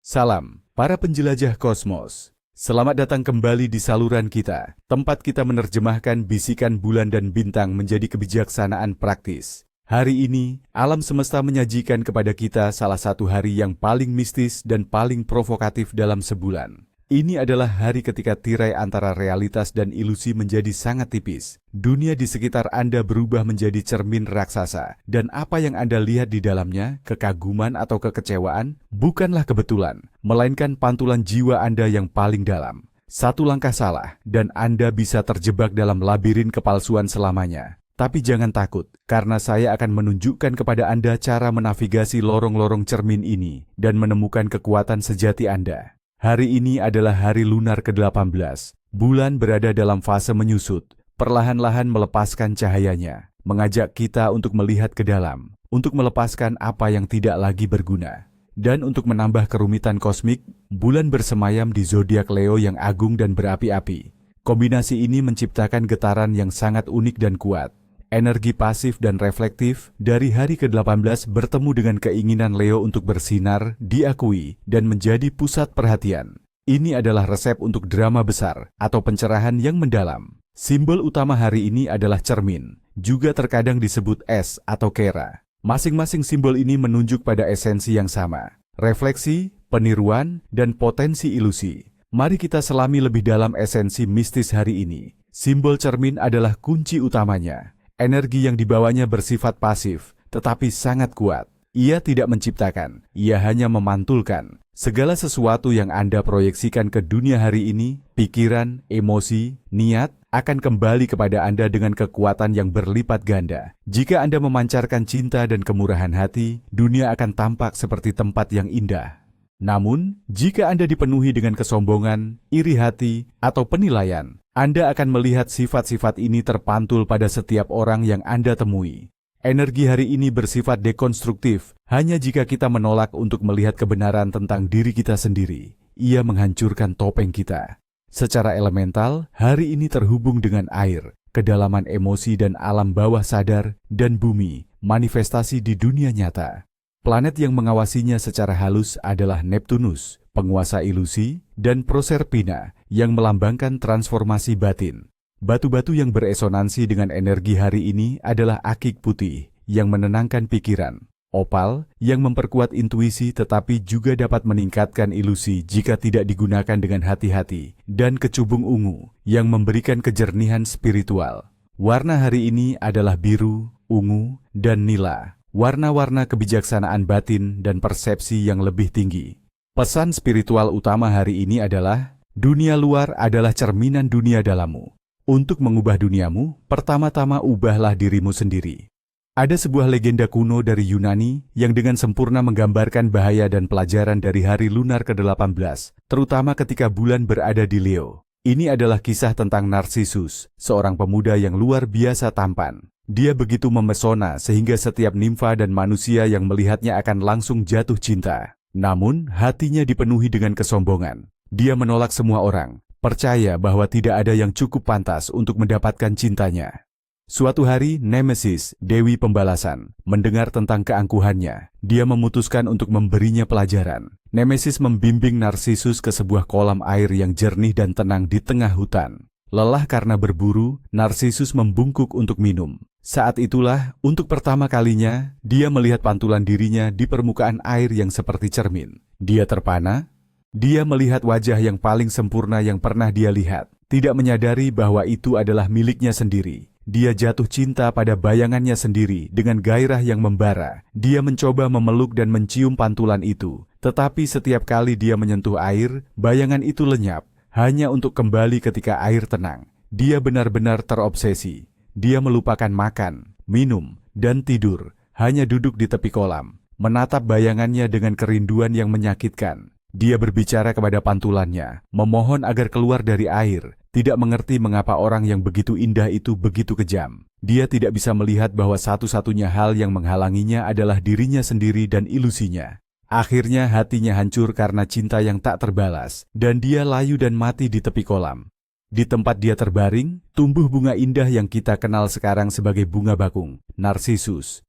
Salam, para penjelajah kosmos. Selamat datang kembali di saluran kita, tempat kita menerjemahkan bisikan bulan dan bintang menjadi kebijaksanaan praktis. Hari ini, alam semesta menyajikan kepada kita salah satu hari yang paling mistis dan paling provokatif dalam sebulan. Ini adalah hari ketika tirai antara realitas dan ilusi menjadi sangat tipis. Dunia di sekitar Anda berubah menjadi cermin raksasa, dan apa yang Anda lihat di dalamnya, kekaguman atau kekecewaan, bukanlah kebetulan, melainkan pantulan jiwa Anda yang paling dalam. Satu langkah salah, dan Anda bisa terjebak dalam labirin kepalsuan selamanya. Tapi jangan takut, karena saya akan menunjukkan kepada Anda cara menavigasi lorong-lorong cermin ini, dan menemukan kekuatan sejati Anda. Hari ini adalah hari lunar ke-18. Bulan berada dalam fase menyusut, perlahan-lahan melepaskan cahayanya, mengajak kita untuk melihat ke dalam, untuk melepaskan apa yang tidak lagi berguna. Dan untuk menambah kerumitan kosmik, bulan bersemayam di zodiak Leo yang agung dan berapi-api. Kombinasi ini menciptakan getaran yang sangat unik dan kuat. Energi pasif dan reflektif dari hari ke-18 bertemu dengan keinginan Leo untuk bersinar, diakui, dan menjadi pusat perhatian. Ini adalah resep untuk drama besar atau pencerahan yang mendalam. Simbol utama hari ini adalah cermin, juga terkadang disebut es atau kera. Masing-masing simbol ini menunjuk pada esensi yang sama, refleksi, peniruan, dan potensi ilusi. Mari kita selami lebih dalam esensi mistis hari ini. Simbol cermin adalah kunci utamanya. Energi yang dibawanya bersifat pasif, tetapi sangat kuat. Ia tidak menciptakan, ia hanya memantulkan. Segala sesuatu yang Anda proyeksikan ke dunia hari ini, pikiran, emosi, niat, akan kembali kepada Anda dengan kekuatan yang berlipat ganda. Jika Anda memancarkan cinta dan kemurahan hati, dunia akan tampak seperti tempat yang indah. Namun, jika Anda dipenuhi dengan kesombongan, iri hati, atau penilaian, Anda akan melihat sifat-sifat ini terpantul pada setiap orang yang Anda temui. Energi hari ini bersifat dekonstruktif, hanya jika kita menolak untuk melihat kebenaran tentang diri kita sendiri. Ia menghancurkan topeng kita. Secara elemental, hari ini terhubung dengan air, kedalaman emosi dan alam bawah sadar, dan bumi, manifestasi di dunia nyata. Planet yang mengawasinya secara halus adalah Neptunus, penguasa ilusi, dan Proserpina, yang melambangkan transformasi batin. Batu-batu yang beresonansi dengan energi hari ini adalah akik putih, yang menenangkan pikiran. Opal, yang memperkuat intuisi tetapi juga dapat meningkatkan ilusi jika tidak digunakan dengan hati-hati. Dan kecubung ungu, yang memberikan kejernihan spiritual. Warna hari ini adalah biru, ungu, dan nila. Warna-warna kebijaksanaan batin dan persepsi yang lebih tinggi. Pesan spiritual utama hari ini adalah, dunia luar adalah cerminan dunia dalammu. Untuk mengubah duniamu, pertama-tama ubahlah dirimu sendiri. Ada sebuah legenda kuno dari Yunani yang dengan sempurna menggambarkan bahaya dan pelajaran dari hari lunar ke-18, terutama ketika bulan berada di Leo. Ini adalah kisah tentang Narsisus, seorang pemuda yang luar biasa tampan. Dia begitu memesona sehingga setiap nimfa dan manusia yang melihatnya akan langsung jatuh cinta. Namun, hatinya dipenuhi dengan kesombongan. Dia menolak semua orang, percaya bahwa tidak ada yang cukup pantas untuk mendapatkan cintanya. Suatu hari, Nemesis, Dewi Pembalasan, mendengar tentang keangkuhannya. Dia memutuskan untuk memberinya pelajaran. Nemesis membimbing Narsisus ke sebuah kolam air yang jernih dan tenang di tengah hutan. Lelah karena berburu, Narsisus membungkuk untuk minum. Saat itulah, untuk pertama kalinya, dia melihat pantulan dirinya di permukaan air yang seperti cermin. Dia terpana. Dia melihat wajah yang paling sempurna yang pernah dia lihat, tidak menyadari bahwa itu adalah miliknya sendiri. Dia jatuh cinta pada bayangannya sendiri dengan gairah yang membara. Dia mencoba memeluk dan mencium pantulan itu, tetapi setiap kali dia menyentuh air, bayangan itu lenyap, hanya untuk kembali ketika air tenang. Dia benar-benar terobsesi. Dia melupakan makan, minum, dan tidur, hanya duduk di tepi kolam, menatap bayangannya dengan kerinduan yang menyakitkan. Dia berbicara kepada pantulannya, memohon agar keluar dari air, tidak mengerti mengapa orang yang begitu indah itu begitu kejam. Dia tidak bisa melihat bahwa satu-satunya hal yang menghalanginya adalah dirinya sendiri dan ilusinya. Akhirnya hatinya hancur karena cinta yang tak terbalas, dan dia layu dan mati di tepi kolam. Di tempat dia terbaring, tumbuh bunga indah yang kita kenal sekarang sebagai bunga bakung, Narsisus.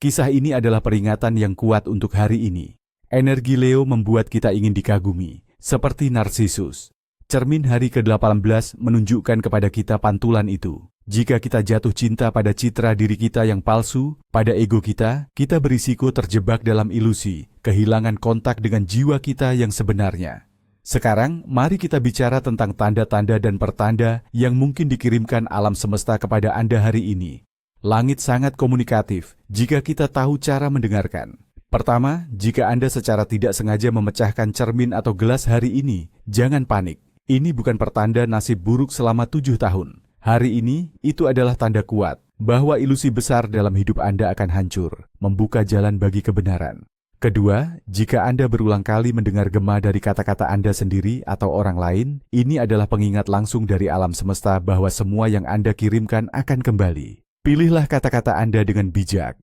Kisah ini adalah peringatan yang kuat untuk hari ini. Energi Leo membuat kita ingin dikagumi, seperti Narsisus. Cermin hari ke-18 menunjukkan kepada kita pantulan itu. Jika kita jatuh cinta pada citra diri kita yang palsu, pada ego kita berisiko terjebak dalam ilusi, kehilangan kontak dengan jiwa kita yang sebenarnya. Sekarang, mari kita bicara tentang tanda-tanda dan pertanda yang mungkin dikirimkan alam semesta kepada Anda hari ini. Langit sangat komunikatif jika kita tahu cara mendengarkan. Pertama, jika Anda secara tidak sengaja memecahkan cermin atau gelas hari ini, jangan panik. Ini bukan pertanda nasib buruk selama 7 tahun. Hari ini, itu adalah tanda kuat bahwa ilusi besar dalam hidup Anda akan hancur, membuka jalan bagi kebenaran. Kedua, jika Anda berulang kali mendengar gema dari kata-kata Anda sendiri atau orang lain, ini adalah pengingat langsung dari alam semesta bahwa semua yang Anda kirimkan akan kembali. Pilihlah kata-kata Anda dengan bijak.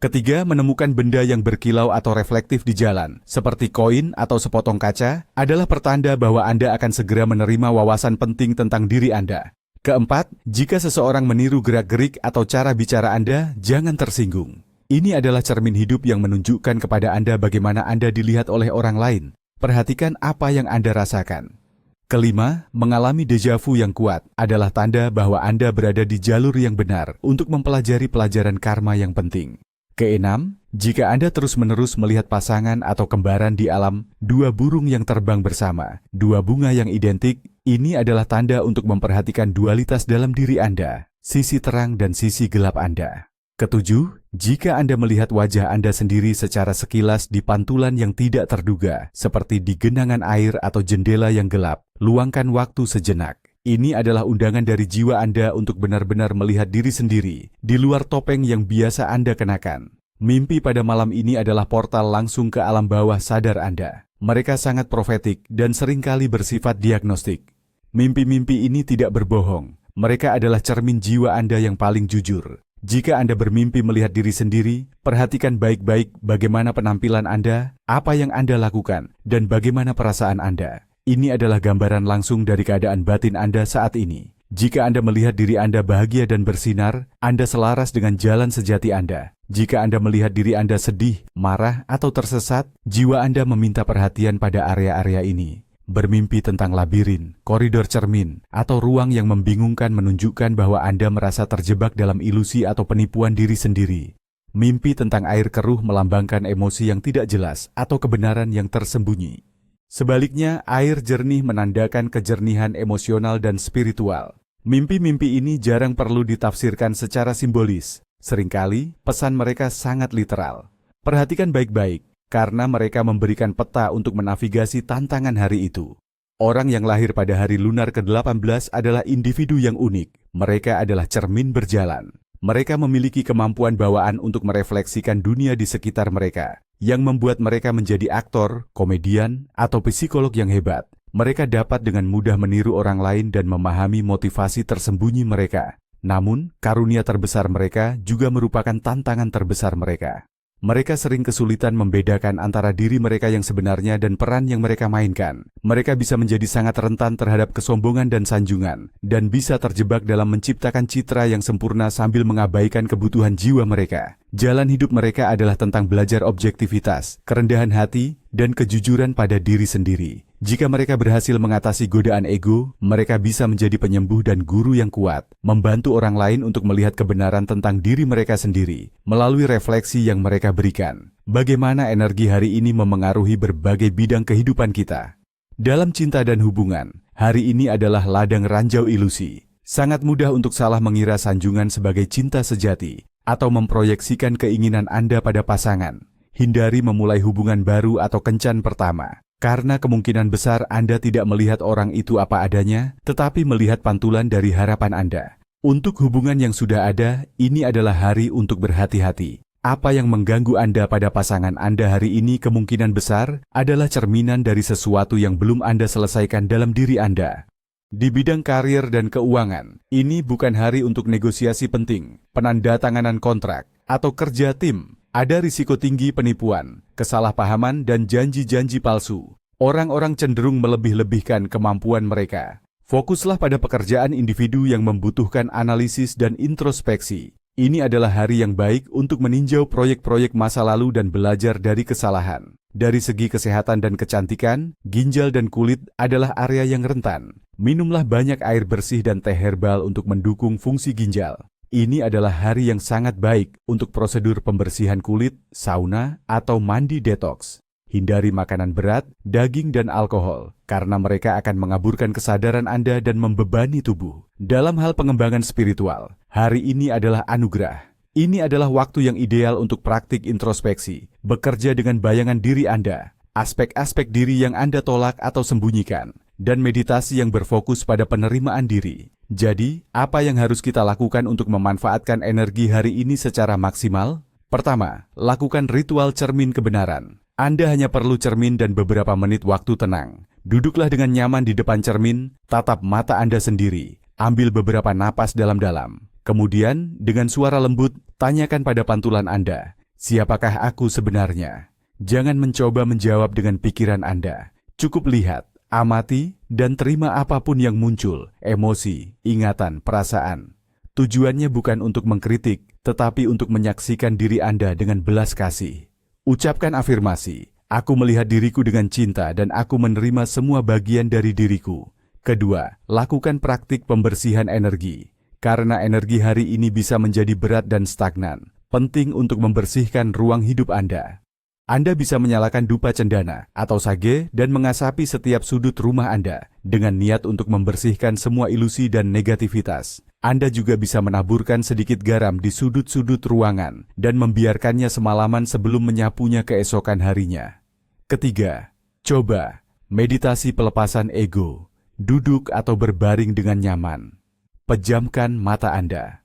Ketiga, menemukan benda yang berkilau atau reflektif di jalan, seperti koin atau sepotong kaca, adalah pertanda bahwa Anda akan segera menerima wawasan penting tentang diri Anda. Keempat, jika seseorang meniru gerak-gerik atau cara bicara Anda, jangan tersinggung. Ini adalah cermin hidup yang menunjukkan kepada Anda bagaimana Anda dilihat oleh orang lain. Perhatikan apa yang Anda rasakan. Kelima, mengalami deja vu yang kuat adalah tanda bahwa Anda berada di jalur yang benar untuk mempelajari pelajaran karma yang penting. Keenam, jika Anda terus-menerus melihat pasangan atau kembaran di alam, dua burung yang terbang bersama, dua bunga yang identik, ini adalah tanda untuk memperhatikan dualitas dalam diri Anda, sisi terang dan sisi gelap Anda. Ketujuh, jika Anda melihat wajah Anda sendiri secara sekilas di pantulan yang tidak terduga, seperti di genangan air atau jendela yang gelap, luangkan waktu sejenak. Ini adalah undangan dari jiwa Anda untuk benar-benar melihat diri sendiri di luar topeng yang biasa Anda kenakan. Mimpi pada malam ini adalah portal langsung ke alam bawah sadar Anda. Mereka sangat profetik dan seringkali bersifat diagnostik. Mimpi-mimpi ini tidak berbohong. Mereka adalah cermin jiwa Anda yang paling jujur. Jika Anda bermimpi melihat diri sendiri, perhatikan baik-baik bagaimana penampilan Anda, apa yang Anda lakukan, dan bagaimana perasaan Anda. Ini adalah gambaran langsung dari keadaan batin Anda saat ini. Jika Anda melihat diri Anda bahagia dan bersinar, Anda selaras dengan jalan sejati Anda. Jika Anda melihat diri Anda sedih, marah, atau tersesat, jiwa Anda meminta perhatian pada area-area ini. Bermimpi tentang labirin, koridor cermin, atau ruang yang membingungkan menunjukkan bahwa Anda merasa terjebak dalam ilusi atau penipuan diri sendiri. Mimpi tentang air keruh melambangkan emosi yang tidak jelas atau kebenaran yang tersembunyi. Sebaliknya, air jernih menandakan kejernihan emosional dan spiritual. Mimpi-mimpi ini jarang perlu ditafsirkan secara simbolis. Seringkali, pesan mereka sangat literal. Perhatikan baik-baik, karena mereka memberikan peta untuk menavigasi tantangan hari itu. Orang yang lahir pada hari lunar ke-18 adalah individu yang unik. Mereka adalah cermin berjalan. Mereka memiliki kemampuan bawaan untuk merefleksikan dunia di sekitar mereka, yang membuat mereka menjadi aktor, komedian, atau psikolog yang hebat. Mereka dapat dengan mudah meniru orang lain dan memahami motivasi tersembunyi mereka. Namun, karunia terbesar mereka juga merupakan tantangan terbesar mereka. Mereka sering kesulitan membedakan antara diri mereka yang sebenarnya dan peran yang mereka mainkan. Mereka bisa menjadi sangat rentan terhadap kesombongan dan sanjungan, dan bisa terjebak dalam menciptakan citra yang sempurna sambil mengabaikan kebutuhan jiwa mereka. Jalan hidup mereka adalah tentang belajar objektivitas, kerendahan hati, dan kejujuran pada diri sendiri. Jika mereka berhasil mengatasi godaan ego, mereka bisa menjadi penyembuh dan guru yang kuat, membantu orang lain untuk melihat kebenaran tentang diri mereka sendiri, melalui refleksi yang mereka berikan. Bagaimana energi hari ini memengaruhi berbagai bidang kehidupan kita? Dalam cinta dan hubungan, hari ini adalah ladang ranjau ilusi. Sangat mudah untuk salah mengira sanjungan sebagai cinta sejati, atau memproyeksikan keinginan Anda pada pasangan. Hindari memulai hubungan baru atau kencan pertama. Karena kemungkinan besar Anda tidak melihat orang itu apa adanya, tetapi melihat pantulan dari harapan Anda. Untuk hubungan yang sudah ada, ini adalah hari untuk berhati-hati. Apa yang mengganggu Anda pada pasangan Anda hari ini kemungkinan besar adalah cerminan dari sesuatu yang belum Anda selesaikan dalam diri Anda. Di bidang karir dan keuangan, ini bukan hari untuk negosiasi penting, penandatanganan kontrak, atau kerja tim. Ada risiko tinggi penipuan, kesalahpahaman, dan janji-janji palsu. Orang-orang cenderung melebih-lebihkan kemampuan mereka. Fokuslah pada pekerjaan individu yang membutuhkan analisis dan introspeksi. Ini adalah hari yang baik untuk meninjau proyek-proyek masa lalu dan belajar dari kesalahan. Dari segi kesehatan dan kecantikan, ginjal dan kulit adalah area yang rentan. Minumlah banyak air bersih dan teh herbal untuk mendukung fungsi ginjal. Ini adalah hari yang sangat baik untuk prosedur pembersihan kulit, sauna, atau mandi detox. Hindari makanan berat, daging, dan alkohol, karena mereka akan mengaburkan kesadaran Anda dan membebani tubuh. Dalam hal pengembangan spiritual, hari ini adalah anugerah. Ini adalah waktu yang ideal untuk praktik introspeksi, bekerja dengan bayangan diri Anda, aspek-aspek diri yang Anda tolak atau sembunyikan, dan meditasi yang berfokus pada penerimaan diri. Jadi, apa yang harus kita lakukan untuk memanfaatkan energi hari ini secara maksimal? Pertama, lakukan ritual cermin kebenaran. Anda hanya perlu cermin dan beberapa menit waktu tenang. Duduklah dengan nyaman di depan cermin, tatap mata Anda sendiri, ambil beberapa napas dalam-dalam. Kemudian, dengan suara lembut, tanyakan pada pantulan Anda, siapakah aku sebenarnya? Jangan mencoba menjawab dengan pikiran Anda. Cukup lihat, amati, dan terima apapun yang muncul, emosi, ingatan, perasaan. Tujuannya bukan untuk mengkritik, tetapi untuk menyaksikan diri Anda dengan belas kasih. Ucapkan afirmasi, aku melihat diriku dengan cinta dan aku menerima semua bagian dari diriku. Kedua, lakukan praktik pembersihan energi. Karena energi hari ini bisa menjadi berat dan stagnan, penting untuk membersihkan ruang hidup Anda. Anda bisa menyalakan dupa cendana atau sage dan mengasapi setiap sudut rumah Anda dengan niat untuk membersihkan semua ilusi dan negativitas. Anda juga bisa menaburkan sedikit garam di sudut-sudut ruangan dan membiarkannya semalaman sebelum menyapunya keesokan harinya. Ketiga, coba meditasi pelepasan ego. Duduk atau berbaring dengan nyaman. Pejamkan mata Anda.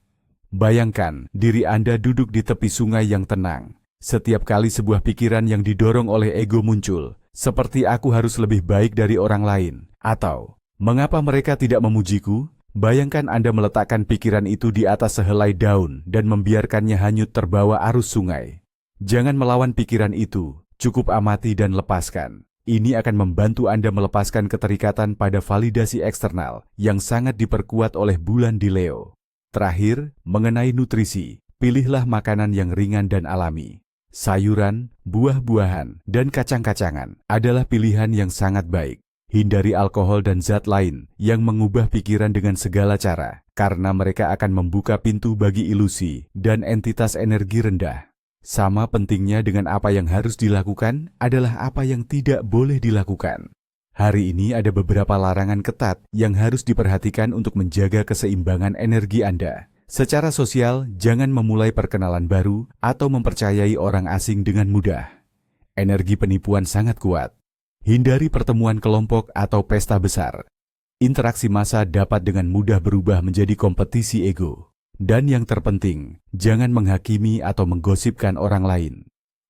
Bayangkan diri Anda duduk di tepi sungai yang tenang. Setiap kali sebuah pikiran yang didorong oleh ego muncul, seperti aku harus lebih baik dari orang lain, atau mengapa mereka tidak memujiku? Bayangkan Anda meletakkan pikiran itu di atas sehelai daun dan membiarkannya hanyut terbawa arus sungai. Jangan melawan pikiran itu, cukup amati dan lepaskan. Ini akan membantu Anda melepaskan keterikatan pada validasi eksternal yang sangat diperkuat oleh bulan di Leo. Terakhir, mengenai nutrisi, pilihlah makanan yang ringan dan alami. Sayuran, buah-buahan, dan kacang-kacangan adalah pilihan yang sangat baik. Hindari alkohol dan zat lain yang mengubah pikiran dengan segala cara, karena mereka akan membuka pintu bagi ilusi dan entitas energi rendah. Sama pentingnya dengan apa yang harus dilakukan adalah apa yang tidak boleh dilakukan. Hari ini ada beberapa larangan ketat yang harus diperhatikan untuk menjaga keseimbangan energi Anda. Secara sosial, jangan memulai perkenalan baru atau mempercayai orang asing dengan mudah. Energi penipuan sangat kuat. Hindari pertemuan kelompok atau pesta besar. Interaksi massa dapat dengan mudah berubah menjadi kompetisi ego. Dan yang terpenting, jangan menghakimi atau menggosipkan orang lain.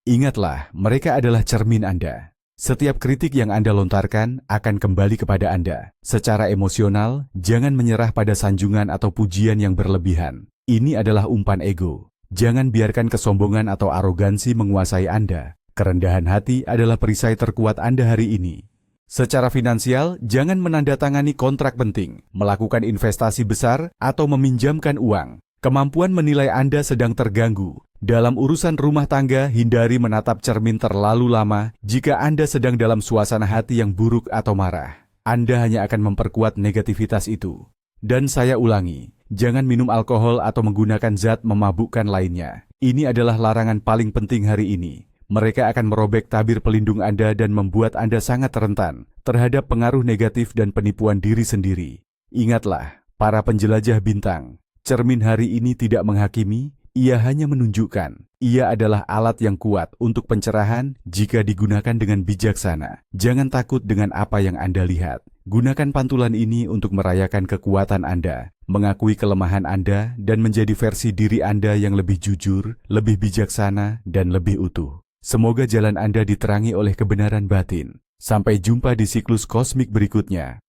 Ingatlah, mereka adalah cermin Anda. Setiap kritik yang Anda lontarkan akan kembali kepada Anda. Secara emosional, jangan menyerah pada sanjungan atau pujian yang berlebihan. Ini adalah umpan ego. Jangan biarkan kesombongan atau arogansi menguasai Anda. Kerendahan hati adalah perisai terkuat Anda hari ini. Secara finansial, jangan menandatangani kontrak penting, melakukan investasi besar, atau meminjamkan uang. Kemampuan menilai Anda sedang terganggu. Dalam urusan rumah tangga, hindari menatap cermin terlalu lama jika Anda sedang dalam suasana hati yang buruk atau marah. Anda hanya akan memperkuat negativitas itu. Dan saya ulangi, jangan minum alkohol atau menggunakan zat memabukkan lainnya. Ini adalah larangan paling penting hari ini. Mereka akan merobek tabir pelindung Anda dan membuat Anda sangat rentan terhadap pengaruh negatif dan penipuan diri sendiri. Ingatlah, para penjelajah bintang, cermin hari ini tidak menghakimi, ia hanya menunjukkan. Ia adalah alat yang kuat untuk pencerahan jika digunakan dengan bijaksana. Jangan takut dengan apa yang Anda lihat. Gunakan pantulan ini untuk merayakan kekuatan Anda, mengakui kelemahan Anda, dan menjadi versi diri Anda yang lebih jujur, lebih bijaksana, dan lebih utuh. Semoga jalan Anda diterangi oleh kebenaran batin. Sampai jumpa di siklus kosmik berikutnya.